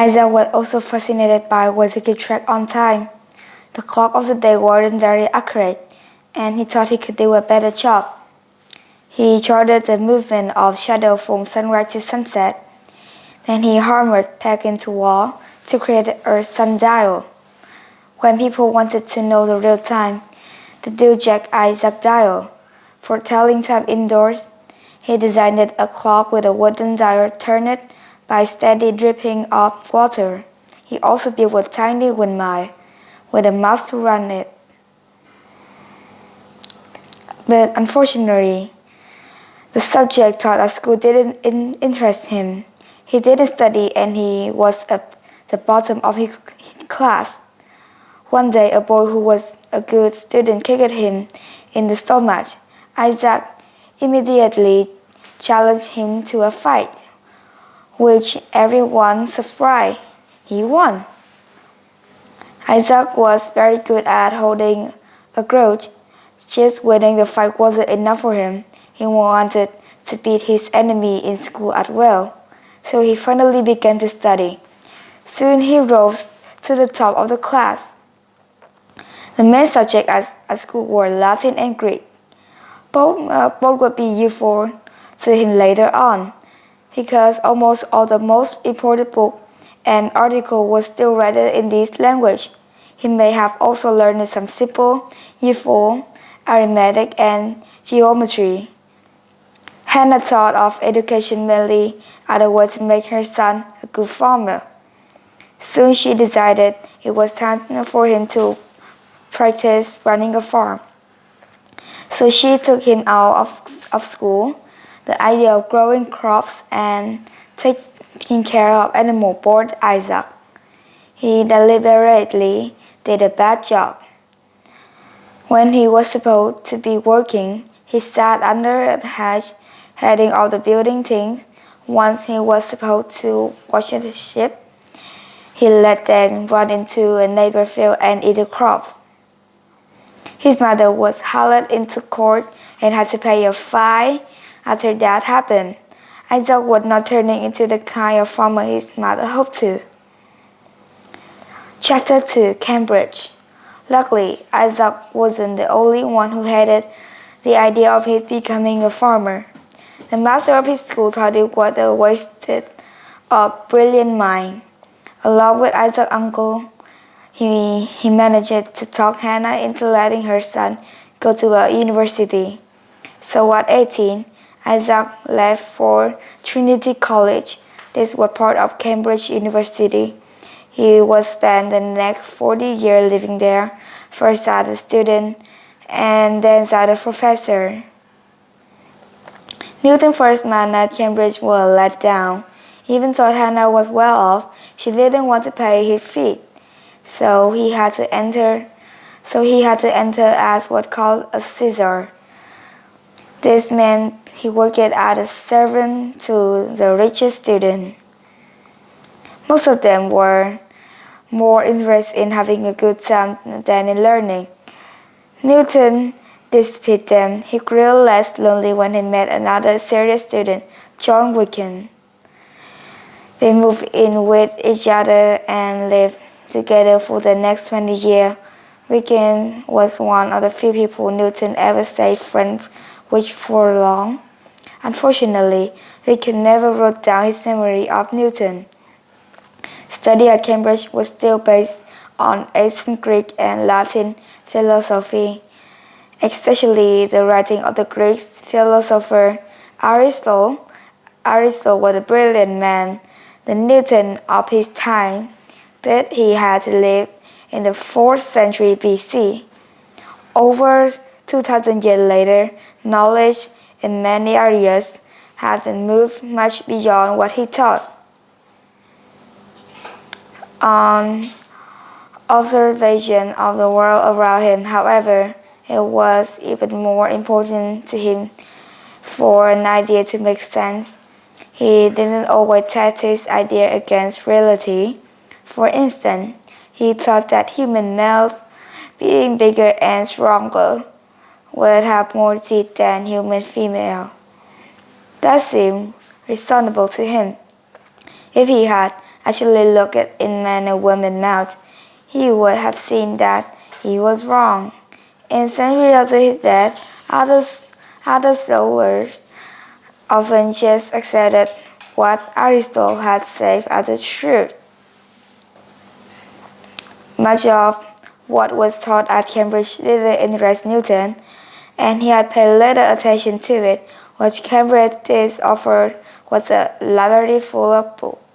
Isaac was also fascinated by was he could track on time. The clock of the day wasn't very accurate, and he thought he could do a better job. He charted the movement of shadow from sunrise to sunset. Then he hammered peg into wall to create a sundial. When people wanted to know the real time, they do Jack Isaac dial. For telling time indoors, he designed a clock with a wooden dial turned by steady dripping of water. He also built a tiny windmill with a mouse to run it. But unfortunately, the subject taught at school didn't interest him. He didn't study and he was at the bottom of his class. One day, a boy who was a good student kicked him in the stomach. Isaac immediately challenged him to a fight, which everyone surprised. He won. Isaac was very good at holding a grudge. Just winning the fight wasn't enough for him. He wanted to beat his enemy in school as well. So he finally began to study. Soon he rose to the top of the class. The main subjects at school were Latin and Greek. Both would be useful to him later on, because almost all the most important books and articles were still written in this language. He may have also learned some simple, useful arithmetic and geometry. Hannah thought of education mainly as a way to make her son a good farmer. Soon she decided it was time for him to practice running a farm. So she took him out of school. The idea of growing crops and taking care of animals bored Isaac. He deliberately did a bad job. When he was supposed to be working, he sat under a hedge heading all the building things. Once he was supposed to watch the sheep, he let them run into a neighbor field and eat the crops. His mother was hauled into court and had to pay a fine after that happened. Isaac was not turning into the kind of farmer his mother hoped to. Chapter 2, Cambridge. Luckily, Isaac wasn't the only one who hated the idea of his becoming a farmer. The master of his school thought it was a wasted of brilliant mind. Along with Isaac's uncle, he managed to talk Hannah into letting her son go to a university. So at 18, Isaac left for Trinity College. This was part of Cambridge University. He would spend the next 40 years living there, first as a student and then as a professor. Newton's first man at Cambridge was let down. Even though Hannah was well off, she didn't want to pay his fee. So he had to enter as what's called a Caesar. This meant he worked as a servant to the richest student. Most of them were more interested in having a good time than in learning. Newton displayed them. He grew less lonely when he met another serious student, John Wickham. They moved in with each other and lived together for the next 20 years. Wickham was one of the few people Newton ever stayed friends with for long. Unfortunately, Wickham never wrote down his memory of Newton. Study at Cambridge was still based on ancient Greek and Latin philosophy, especially the writing of the Greek philosopher Aristotle. Aristotle was a brilliant man, the Newton of his time, but he had lived in the 4th century BC. Over 2,000 years later, knowledge in many areas had moved much beyond what he taught. Observation of the world around him, however, it was even more important to him for an idea to make sense. He didn't always test his idea against reality. For instance, he thought that human males, being bigger and stronger, would have more teeth than human female. That seemed reasonable to him. If he had actually looked in men and women's mouths, he would have seen that he was wrong. In centuries after his death, other scholars often just accepted what Aristotle had said as the truth. Much of what was taught at Cambridge didn't interest Newton, and he had paid little attention to it. What Cambridge did offer was a library full of books.